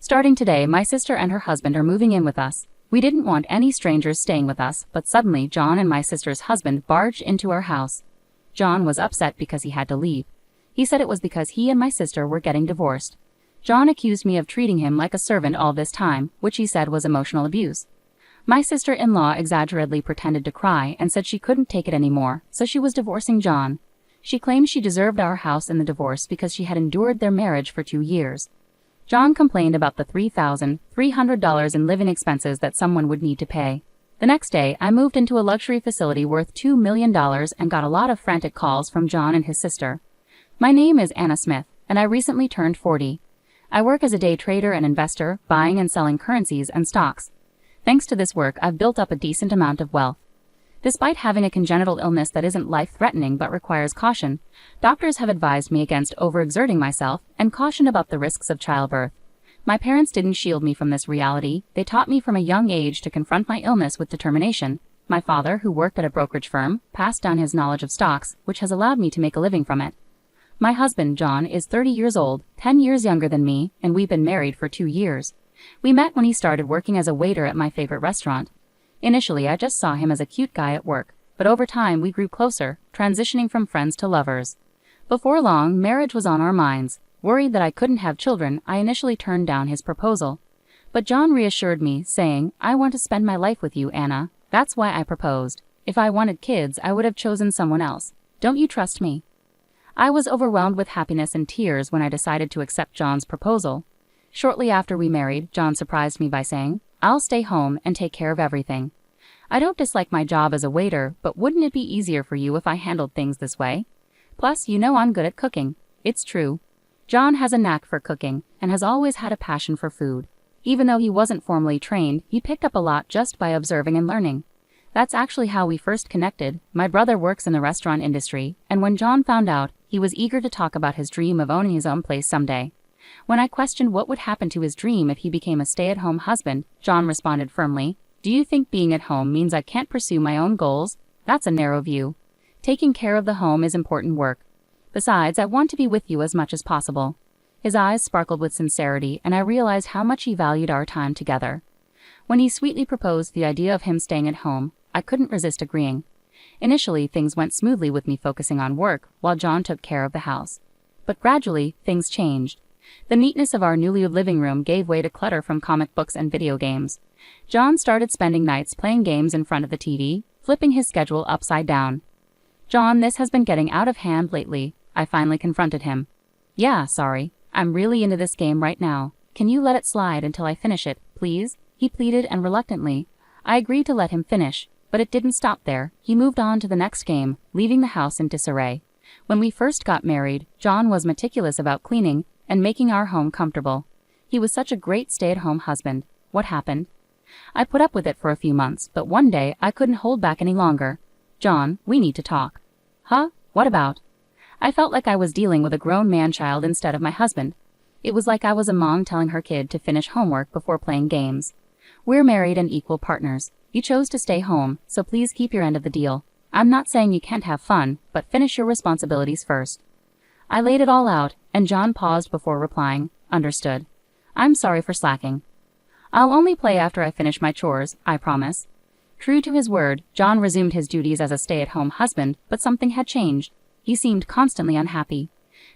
Starting today, my sister and her husband are moving in with us. We didn't want any strangers staying with us, but suddenly John and my sister's husband barged into our house. John was upset because he had to leave. He said it was because he and my sister were getting divorced. John accused me of treating him like a servant all this time, which he said was emotional abuse. My sister-in-law exaggeratedly pretended to cry and said she couldn't take it anymore, so she was divorcing John. She claimed she deserved our house in the divorce because she had endured their marriage for 2 years. John complained about the $3,300 in living expenses that someone would need to pay. The next day, I moved into a luxury facility worth $2 million and got a lot of frantic calls from John and his sister. My name is Anna Smith, and I recently turned 40. I work as a day trader and investor, buying and selling currencies and stocks. Thanks to this work, I've built up a decent amount of wealth. Despite having a congenital illness that isn't life-threatening but requires caution, doctors have advised me against overexerting myself and cautioned about the risks of childbirth. My parents didn't shield me from this reality. They taught me from a young age to confront my illness with determination. My father, who worked at a brokerage firm, passed down his knowledge of stocks, which has allowed me to make a living from it. My husband, John, is 30 years old, 10 years younger than me, and we've been married for 2 years. We met when he started working as a waiter at my favorite restaurant. Initially, I just saw him as a cute guy at work, but over time we grew closer, transitioning from friends to lovers. Before long, marriage was on our minds. Worried that I couldn't have children, I initially turned down his proposal. But John reassured me, saying, "I want to spend my life with you, Anna. That's why I proposed. If I wanted kids, I would have chosen someone else. Don't you trust me?" I was overwhelmed with happiness and tears when I decided to accept John's proposal. Shortly after we married, John surprised me by saying, "I'll stay home and take care of everything. I don't dislike my job as a waiter, but wouldn't it be easier for you if I handled things this way? Plus, you know I'm good at cooking." It's true. John has a knack for cooking and has always had a passion for food. Even though he wasn't formally trained, he picked up a lot just by observing and learning. That's actually how we first connected. My brother works in the restaurant industry, and when John found out, he was eager to talk about his dream of owning his own place someday. When I questioned what would happen to his dream if he became a stay-at-home husband, John responded firmly, "Do you think being at home means I can't pursue my own goals? That's a narrow view. Taking care of the home is important work. Besides, I want to be with you as much as possible." His eyes sparkled with sincerity, and I realized how much he valued our time together. When he sweetly proposed the idea of him staying at home, I couldn't resist agreeing. Initially, things went smoothly with me focusing on work, while John took care of the house. But gradually, things changed. The neatness of our newly living room gave way to clutter from comic books and video games. John started spending nights playing games in front of the TV, flipping his schedule upside down. "John, this has been getting out of hand lately," I finally confronted him. "Yeah, sorry. I'm really into this game right now. Can you let it slide until I finish it, please?" he pleaded, and reluctantly, I agreed to let him finish. But it didn't stop there. He moved on to the next game, leaving the house in disarray. When we first got married, John was meticulous about cleaning and making our home comfortable. He was such a great stay-at-home husband. What happened? I put up with it for a few months, but one day I couldn't hold back any longer. "John, we need to talk." "Huh? What about?" I felt like I was dealing with a grown man-child instead of my husband. It was like I was a mom telling her kid to finish homework before playing games. "We're married and equal partners. You chose to stay home, so please keep your end of the deal. I'm not saying you can't have fun, but finish your responsibilities first." I laid it all out, and John paused before replying, "Understood. I'm sorry for slacking. I'll only play after I finish my chores, I promise." True to his word, John resumed his duties as a stay-at-home husband, but something had changed. He seemed constantly unhappy.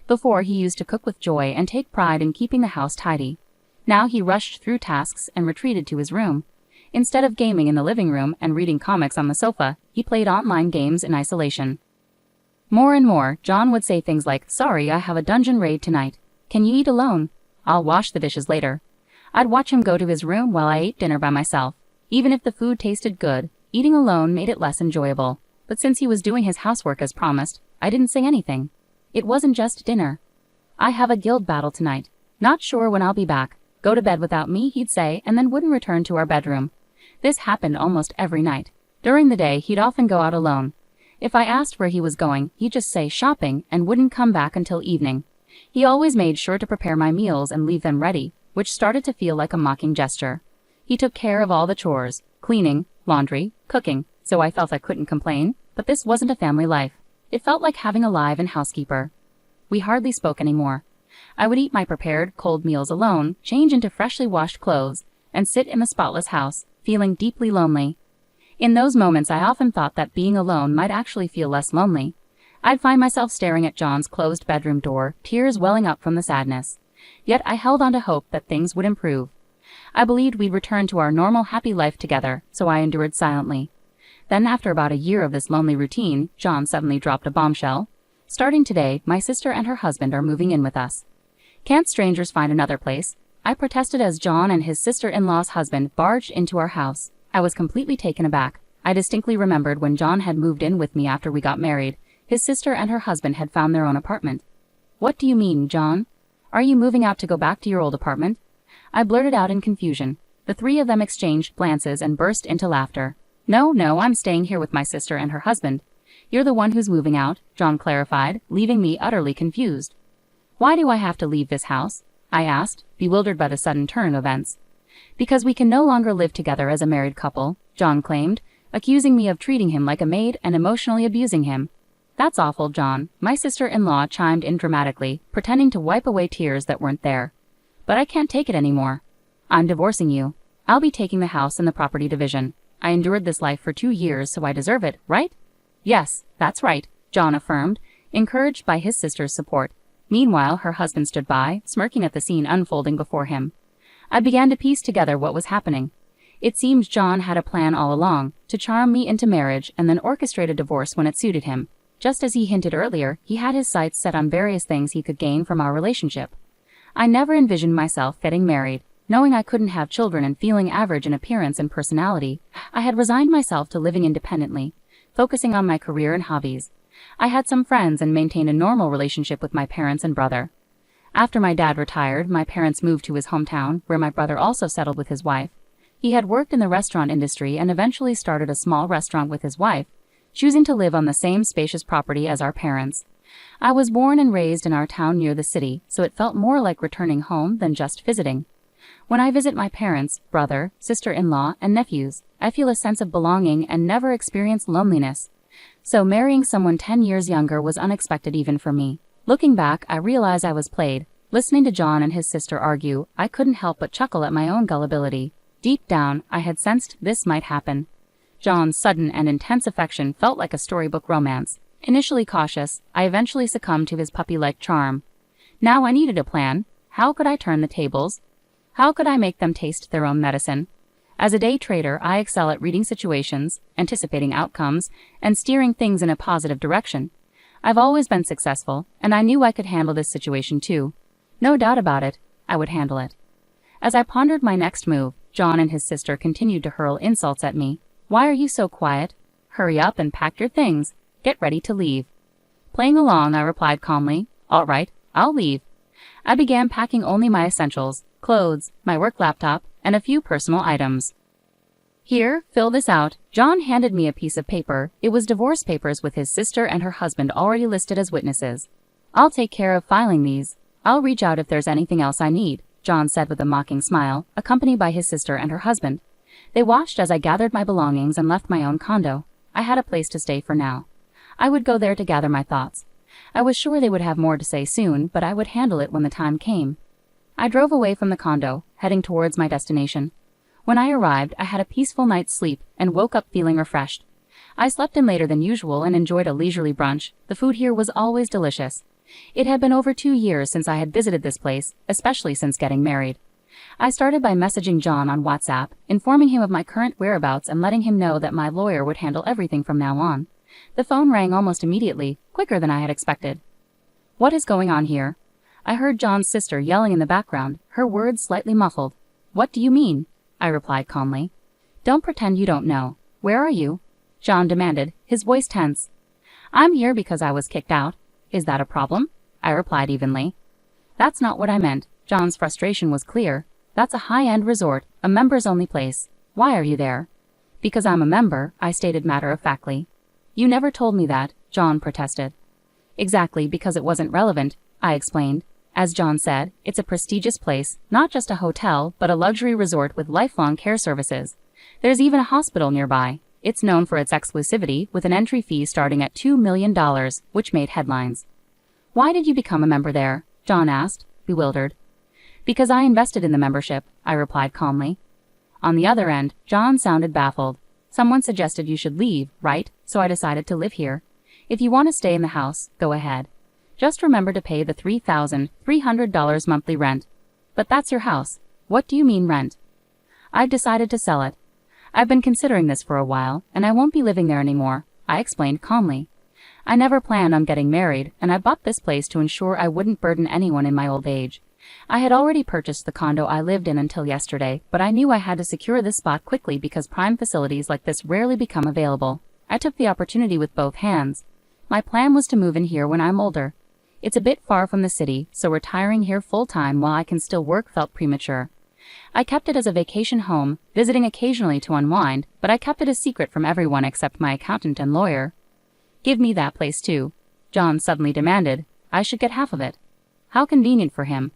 Before, he used to cook with joy and take pride in keeping the house tidy. Now he rushed through tasks and retreated to his room. Instead of gaming in the living room and reading comics on the sofa, he played online games in isolation. More and more, John would say things like, "Sorry, I have a dungeon raid tonight. Can you eat alone? I'll wash the dishes later." I'd watch him go to his room while I ate dinner by myself. Even if the food tasted good, eating alone made it less enjoyable. But since he was doing his housework as promised, I didn't say anything. It wasn't just dinner. "I have a guild battle tonight. Not sure when I'll be back. Go to bed without me," he'd say, and then wouldn't return to our bedroom. This happened almost every night. During the day, he'd often go out alone. If I asked where he was going, he'd just say shopping and wouldn't come back until evening. He always made sure to prepare my meals and leave them ready, which started to feel like a mocking gesture. He took care of all the chores, cleaning, laundry, cooking, so I felt I couldn't complain, but this wasn't a family life. It felt like having a live-in housekeeper. We hardly spoke anymore. I would eat my prepared, cold meals alone, change into freshly washed clothes, and sit in the spotless house, feeling deeply lonely. In those moments I often thought that being alone might actually feel less lonely. I'd find myself staring at John's closed bedroom door, tears welling up from the sadness. Yet I held on to hope that things would improve. I believed we'd return to our normal happy life together, so I endured silently. Then after about a year of this lonely routine, John suddenly dropped a bombshell. Starting today, my sister and her husband are moving in with us. Can't strangers find another place? I protested as John and his sister-in-law's husband barged into our house. I was completely taken aback. I distinctly remembered when John had moved in with me after we got married. His sister and her husband had found their own apartment. What do you mean, John? Are you moving out to go back to your old apartment? I blurted out in confusion. The three of them exchanged glances and burst into laughter. No, I'm staying here with my sister and her husband. You're the one who's moving out, John clarified, leaving me utterly confused. Why do I have to leave this house? I asked, bewildered by the sudden turn of events. Because we can no longer live together as a married couple, John claimed, accusing me of treating him like a maid and emotionally abusing him. That's awful, John, my sister-in-law chimed in dramatically, pretending to wipe away tears that weren't there. But I can't take it anymore. I'm divorcing you. I'll be taking the house in the property division. I endured this life for 2 years, so I deserve it, right? Yes, that's right, John affirmed, encouraged by his sister's support. Meanwhile, her husband stood by, smirking at the scene unfolding before him. I began to piece together what was happening. It seemed John had a plan all along, to charm me into marriage and then orchestrate a divorce when it suited him. Just as he hinted earlier, he had his sights set on various things he could gain from our relationship. I never envisioned myself getting married. Knowing I couldn't have children and feeling average in appearance and personality, I had resigned myself to living independently, focusing on my career and hobbies. I had some friends and maintained a normal relationship with my parents and brother. After my dad retired, my parents moved to his hometown, where my brother also settled with his wife. He had worked in the restaurant industry and eventually started a small restaurant with his wife, choosing to live on the same spacious property as our parents. I was born and raised in our town near the city, so it felt more like returning home than just visiting. When I visit my parents, brother, sister-in-law, and nephews, I feel a sense of belonging and never experience loneliness. So marrying someone 10 years younger was unexpected even for me. Looking back, I realize I was played. Listening to John and his sister argue, I couldn't help but chuckle at my own gullibility. Deep down, I had sensed this might happen. John's sudden and intense affection felt like a storybook romance. Initially cautious, I eventually succumbed to his puppy-like charm. Now I needed a plan. How could I turn the tables? How could I make them taste their own medicine? As a day trader, I excel at reading situations, anticipating outcomes, and steering things in a positive direction. I've always been successful, and I knew I could handle this situation too. No doubt about it, I would handle it. As I pondered my next move, John and his sister continued to hurl insults at me. Why are you so quiet? Hurry up and pack your things. Get ready to leave. Playing along, I replied calmly, All right, I'll leave. I began packing only my essentials, clothes, my work laptop, and a few personal items. Here, fill this out. John handed me a piece of paper. It was divorce papers with his sister and her husband already listed as witnesses. I'll take care of filing these. I'll reach out if there's anything else I need, John said with a mocking smile, accompanied by his sister and her husband. They watched as I gathered my belongings and left my own condo. I had a place to stay for now. I would go there to gather my thoughts. I was sure they would have more to say soon, but I would handle it when the time came. I drove away from the condo, heading towards my destination. When I arrived, I had a peaceful night's sleep and woke up feeling refreshed. I slept in later than usual and enjoyed a leisurely brunch. The food here was always delicious. It had been over 2 years since I had visited this place, especially since getting married. I started by messaging John on WhatsApp, informing him of my current whereabouts and letting him know that my lawyer would handle everything from now on. The phone rang almost immediately, quicker than I had expected. What is going on here? I heard John's sister yelling in the background, her words slightly muffled. What do you mean? I replied calmly. Don't pretend you don't know. Where are you? John demanded, his voice tense. I'm here because I was kicked out. Is that a problem? I replied evenly. That's not what I meant. John's frustration was clear. That's a high-end resort, a members-only place. Why are you there? Because I'm a member, I stated matter-of-factly. You never told me that, John protested. Exactly, because it wasn't relevant, I explained. As John said, it's a prestigious place, not just a hotel, but a luxury resort with lifelong care services. There's even a hospital nearby. It's known for its exclusivity, with an entry fee starting at $2 million, which made headlines. Why did you become a member there? John asked, bewildered. Because I invested in the membership, I replied calmly. On the other end, John sounded baffled. Someone suggested you should leave, right? So I decided to live here. If you want to stay in the house, go ahead. Just remember to pay the $3,300 monthly rent. But that's your house. What do you mean rent? I've decided to sell it. I've been considering this for a while, and I won't be living there anymore, I explained calmly. I never planned on getting married, and I bought this place to ensure I wouldn't burden anyone in my old age. I had already purchased the condo I lived in until yesterday, but I knew I had to secure this spot quickly because prime facilities like this rarely become available. I took the opportunity with both hands. My plan was to move in here when I'm older. It's a bit far from the city, so retiring here full-time while I can still work felt premature. I kept it as a vacation home, visiting occasionally to unwind, but I kept it a secret from everyone except my accountant and lawyer. Give me that place too, John suddenly demanded. I should get half of it. How convenient for him.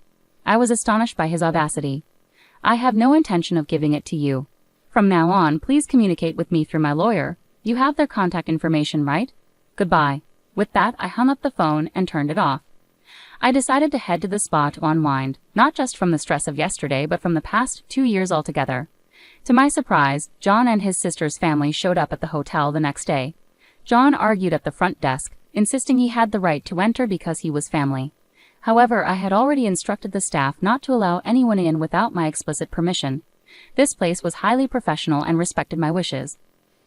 I was astonished by his audacity. I have no intention of giving it to you. From now on, please communicate with me through my lawyer. You have their contact information, right? Goodbye. With that, I hung up the phone and turned it off. I decided to head to the spa to unwind, not just from the stress of yesterday, but from the past 2 years altogether. To my surprise, John and his sister's family showed up at the hotel the next day. John argued at the front desk, insisting he had the right to enter because he was family. However, I had already instructed the staff not to allow anyone in without my explicit permission. This place was highly professional and respected my wishes.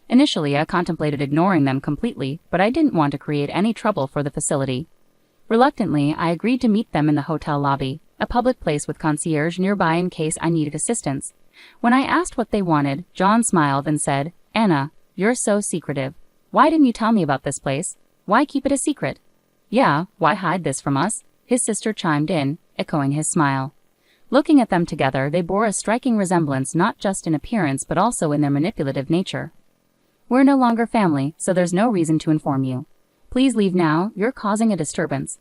Initially, I contemplated ignoring them completely, but I didn't want to create any trouble for the facility. Reluctantly, I agreed to meet them in the hotel lobby, a public place with concierge nearby in case I needed assistance. When I asked what they wanted, John smiled and said, "Anna, you're so secretive. Why didn't you tell me about this place? Why keep it a secret?" "Yeah, why hide this from us?" his sister chimed in, echoing his smile. Looking at them together, they bore a striking resemblance not just in appearance but also in their manipulative nature. "We're no longer family, so there's no reason to inform you. Please leave now, you're causing a disturbance."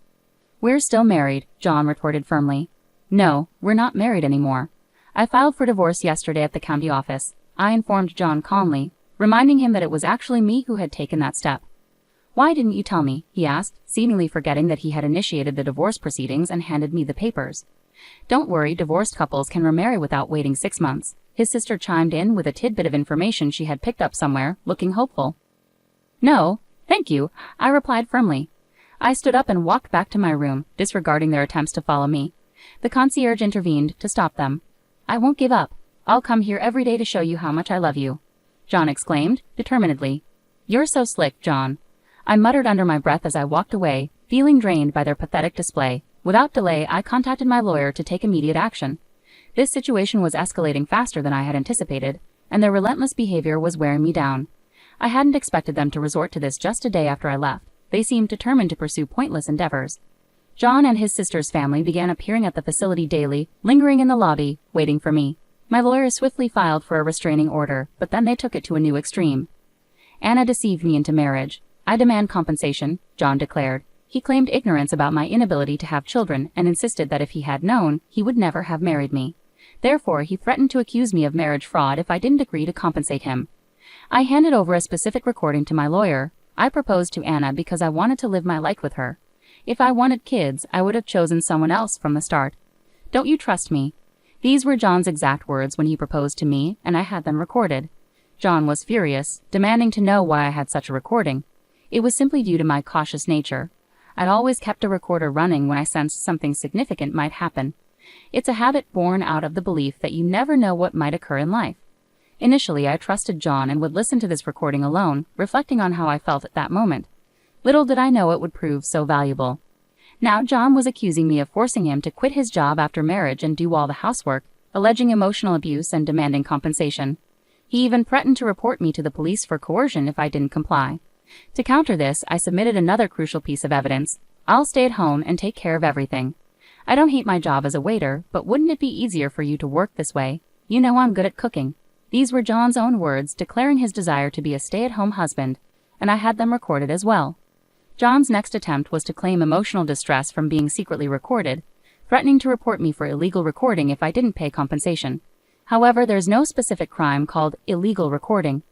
"We're still married," John retorted firmly. "No, we're not married anymore. I filed for divorce yesterday at the county office," I informed John calmly, reminding him that it was actually me who had taken that step. "Why didn't you tell me?" he asked, seemingly forgetting that he had initiated the divorce proceedings and handed me the papers. "Don't worry, divorced couples can remarry without waiting 6 months," his sister chimed in with a tidbit of information she had picked up somewhere, looking hopeful. "No, thank you," I replied firmly. I stood up and walked back to my room, disregarding their attempts to follow me. The concierge intervened to stop them. "I won't give up. I'll come here every day to show you how much I love you," John exclaimed, determinedly. "You're so slick, John," I muttered under my breath as I walked away, feeling drained by their pathetic display. Without delay, I contacted my lawyer to take immediate action. This situation was escalating faster than I had anticipated, and their relentless behavior was wearing me down. I hadn't expected them to resort to this just a day after I left. They seemed determined to pursue pointless endeavors. John and his sister's family began appearing at the facility daily, lingering in the lobby, waiting for me. My lawyer swiftly filed for a restraining order, but then they took it to a new extreme. "Anna deceived me into marriage. I demand compensation," John declared. He claimed ignorance about my inability to have children and insisted that if he had known, he would never have married me. Therefore, he threatened to accuse me of marriage fraud if I didn't agree to compensate him. I handed over a specific recording to my lawyer. I proposed to Anna because I wanted to live my life with her. If I wanted kids, I would have chosen someone else from the start. "Don't you trust me?" These were John's exact words when he proposed to me, and I had them recorded. John was furious, demanding to know why I had such a recording. It was simply due to my cautious nature. I'd always kept a recorder running when I sensed something significant might happen. It's a habit born out of the belief that you never know what might occur in life. Initially, I trusted John and would listen to this recording alone, reflecting on how I felt at that moment. Little did I know it would prove so valuable. Now John was accusing me of forcing him to quit his job after marriage and do all the housework, alleging emotional abuse and demanding compensation. He even threatened to report me to the police for coercion if I didn't comply. To counter this, I submitted another crucial piece of evidence. "I'll stay at home and take care of everything. I don't hate my job as a waiter, but wouldn't it be easier for you to work this way? You know I'm good at cooking." These were John's own words, declaring his desire to be a stay-at-home husband, and I had them recorded as well. John's next attempt was to claim emotional distress from being secretly recorded, threatening to report me for illegal recording if I didn't pay compensation. However, there's no specific crime called illegal recording.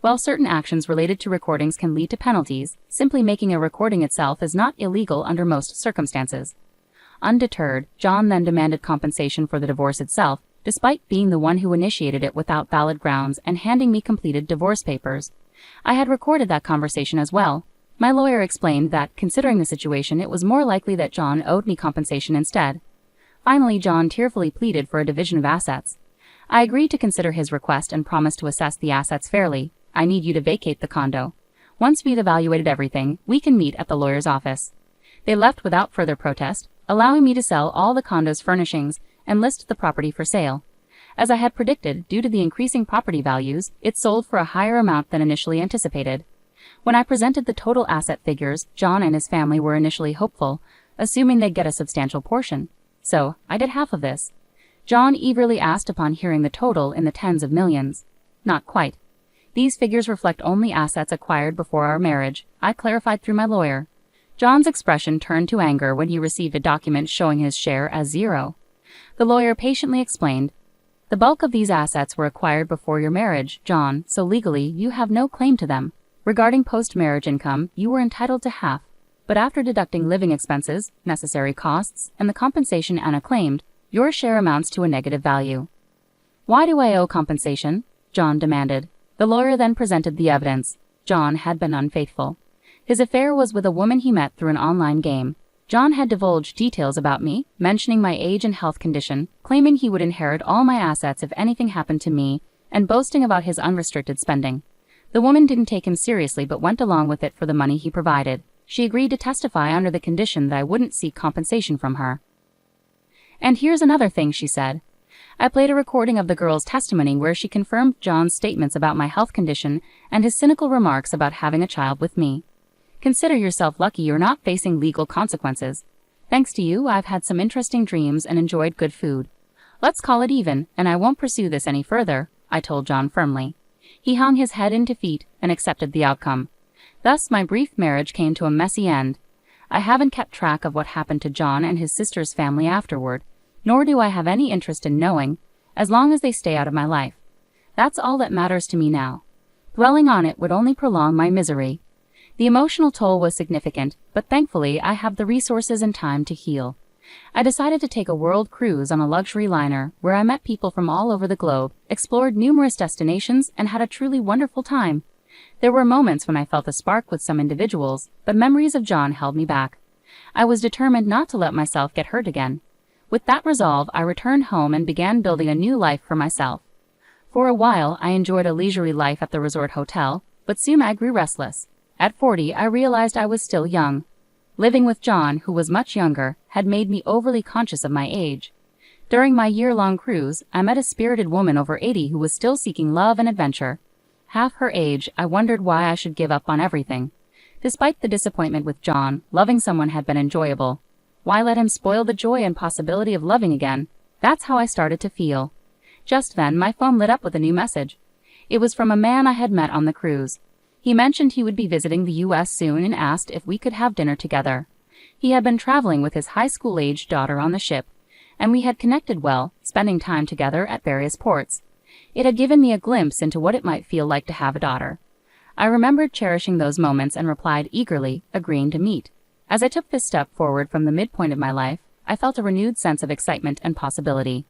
While certain actions related to recordings can lead to penalties, simply making a recording itself is not illegal under most circumstances. Undeterred, John then demanded compensation for the divorce itself, despite being the one who initiated it without valid grounds and handing me completed divorce papers. I had recorded that conversation as well. My lawyer explained that, considering the situation, it was more likely that John owed me compensation instead. Finally, John tearfully pleaded for a division of assets. I agreed to consider his request and promised to assess the assets fairly. I need you to vacate the condo. Once we've evaluated everything, we can meet at the lawyer's office. They left without further protest, allowing me to sell all the condo's furnishings and list the property for sale. As I had predicted, due to the increasing property values, it sold for a higher amount than initially anticipated. When I presented the total asset figures, John and his family were initially hopeful, assuming they'd get a substantial portion. So, I did half of this. John eagerly asked upon hearing the total in the tens of millions. Not quite. These figures reflect only assets acquired before our marriage, I clarified through my lawyer. John's expression turned to anger when he received a document showing his share as 0. The lawyer patiently explained, "The bulk of these assets were acquired before your marriage, John, so legally you have no claim to them. Regarding post-marriage income, you were entitled to half, but after deducting living expenses, necessary costs, and the compensation Anna claimed, your share amounts to a negative value." "Why do I owe compensation?" John demanded. The lawyer then presented the evidence. John had been unfaithful. His affair was with a woman he met through an online game. John had divulged details about me, mentioning my age and health condition, claiming he would inherit all my assets if anything happened to me, and boasting about his unrestricted spending. The woman didn't take him seriously but went along with it for the money he provided. She agreed to testify under the condition that I wouldn't seek compensation from her. "And here's another thing," she said. I played a recording of the girl's testimony where she confirmed John's statements about my health condition and his cynical remarks about having a child with me. "Consider yourself lucky you're not facing legal consequences. Thanks to you, I've had some interesting dreams and enjoyed good food. Let's call it even, and I won't pursue this any further," I told John firmly. He hung his head in defeat and accepted the outcome. Thus, my brief marriage came to a messy end. I haven't kept track of what happened to John and his sister's family afterward, nor do I have any interest in knowing, as long as they stay out of my life. That's all that matters to me now. Dwelling on it would only prolong my misery. The emotional toll was significant, but thankfully I have the resources and time to heal. I decided to take a world cruise on a luxury liner where I met people from all over the globe, explored numerous destinations, and had a truly wonderful time. There were moments when I felt a spark with some individuals, but memories of John held me back. I was determined not to let myself get hurt again. With that resolve, I returned home and began building a new life for myself. For a while, I enjoyed a leisurely life at the resort hotel, but soon I grew restless. At 40, I realized I was still young. Living with John, who was much younger, had made me overly conscious of my age. During my year-long cruise, I met a spirited woman over 80 who was still seeking love and adventure. Half her age, I wondered why I should give up on everything. Despite the disappointment with John, loving someone had been enjoyable. Why let him spoil the joy and possibility of loving again? That's how I started to feel. Just then, my phone lit up with a new message. It was from a man I had met on the cruise. He mentioned he would be visiting the U.S. soon and asked if we could have dinner together. He had been traveling with his high school-aged daughter on the ship, and we had connected well, spending time together at various ports. It had given me a glimpse into what it might feel like to have a daughter. I remembered cherishing those moments and replied eagerly, agreeing to meet. As I took this step forward from the midpoint of my life, I felt a renewed sense of excitement and possibility.